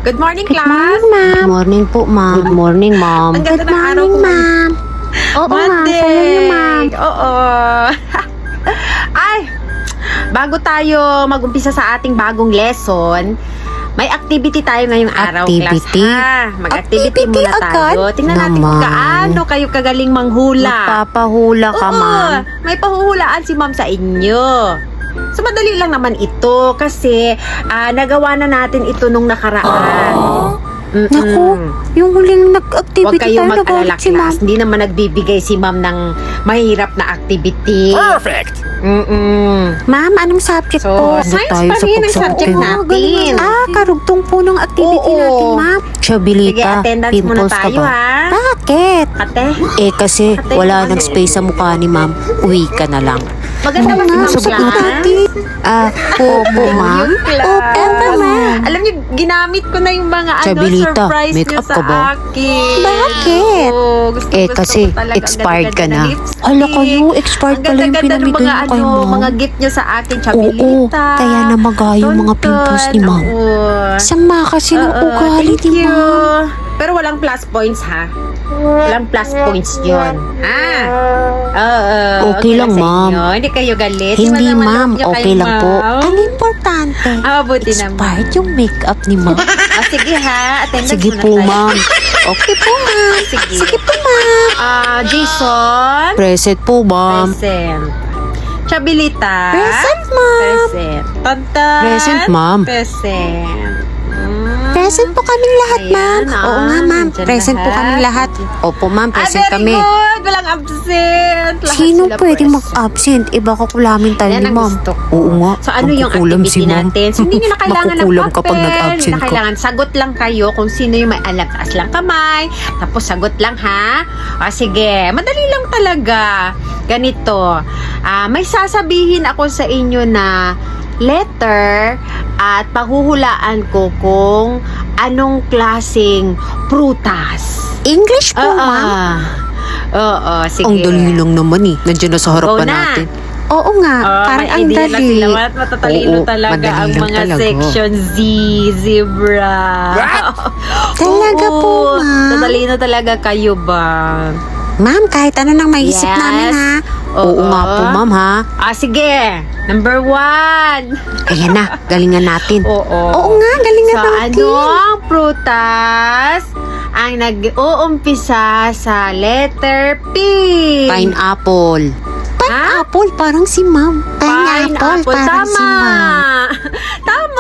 Good morning, Good class. morning, ma'am. Good morning po, ma'am. Good morning, ma'am. Ang ganda Good ng araw morning, ko. ma'am. Oo, ma'am. Monday. Sa'yo niyo, ma'am. Oo. Ay, bago tayo mag-umpisa sa ating bagong lesson, may activity tayo ngayong araw, Activity? class. Ha? Mag-activity Activity muna tayo. agad? Tingnan natin kung Naman. gaano kayo kagaling manghula. Magpapahula ka, Oo, ma'am. may pahuhulaan si ma'am sa inyo. So, madali lang naman ito kasi nagawa na natin ito nung nakaraan. Naku, yung huling nag-activity Huwag kayong tayo, mag-alala, nagalit si ma'am. class. Hindi naman nagbibigay si ma'am ng mahirap na activity. Perfect! Ma'am, anong subject So, po? science tayo pa sa rin ang pagsabot subject kayo. natin. Karugtong po ng activity Oo. natin, ma'am. Sige, Chabilita, attendance muna pimples ka tayo, ba? ha? Bakit? Ate, Eh kasi Ate, wala ano? nang space sa mukha ni ma'am. Uwi ka na lang. maganda ba si ma'am sagot class? natin. Po, ma'am. Yung class. Opo, ma'am. Alam niyo, ginamit ko na yung mga Chabilita, surprise make niyo up sa ka ba? akin. Bakit? Oo, gusto Kasi ko talaga. Ang expired ka ganda-ganda na. ng lipstick. Hala kayo, expired Ang pala yung ganda-ganda ng pinamigay mga, mo kay ma'am. mga gift niyo sa akin, Oo, Chabilita. kaya namaga yung mga pimples ni ma'am. Oo. Sama kasi ng Oo, ugali thank ni you. ma'am. Pero walang plus points, ha? Walang plus points yun. Oo. Okay lang, sa ma'am. inyo. Hindi kayo galit. Hindi, naman ma'am. loob niyo Okay kay lang po. ma'am. Ang importante, Buti naman. expired yung makeup ni ma'am. Sige, ha? Attendance Sige muna po, tayo. ma'am. Okay po, ma'am. Sige. Sige po, ma'am. Jason. Present po, ma'am. Present. Chabilita. Present, ma'am. Present. Tonton. Present, ma'am. Present. Present po kaming lahat, Ayan, ma'am. Oo nga, ma'am. nandyan Present po kaming lahat. Opo, ma'am. Present very kami. good. Walang absent. Lahat Sino sila pwedeng present. mag-absent? Iba ko kulamin tayo Yan ni ang ma'am. gusto ko. Oo nga. So, ano yung Magkukulam activity si ma'am. natin? So, hindi nyo na kailangan ng Magkukulam papel. kapag nag-absent Hindi na ka. kailangan. Sagot lang kayo kung sino yung may alam. Taas lang kamay. Tapos, sagot lang, ha? O, sige. Madali lang talaga. Ganito. May sasabihin ako sa inyo na letter at paghuhulaan ko kung anong klaseng prutas. English po, ma'am. Oo, sige. Ang dali lang naman eh. Nandiyan na sa Go harapan na. natin. Oo nga. Parang may ang idea na dali. sila. Matatalino Oo, talaga madali ang lang mga talaga. section Z, zebra. Talaga Oo, po, ma'am. Tatalino talaga kayo ba? Ma'am, kahit ano nang maisip Yes. namin, ha? Oo nga po, ma'am, ha? Sige. Number 1. Ayan na, galingan natin. Oo. Oo nga, galingan So, natin. anong prutas ang nag-uumpisa sa letter P? Pineapple. Ha? Apple, parang si ma'am. Pineapple, Pineapple. parang si Tama. ma'am. Tama.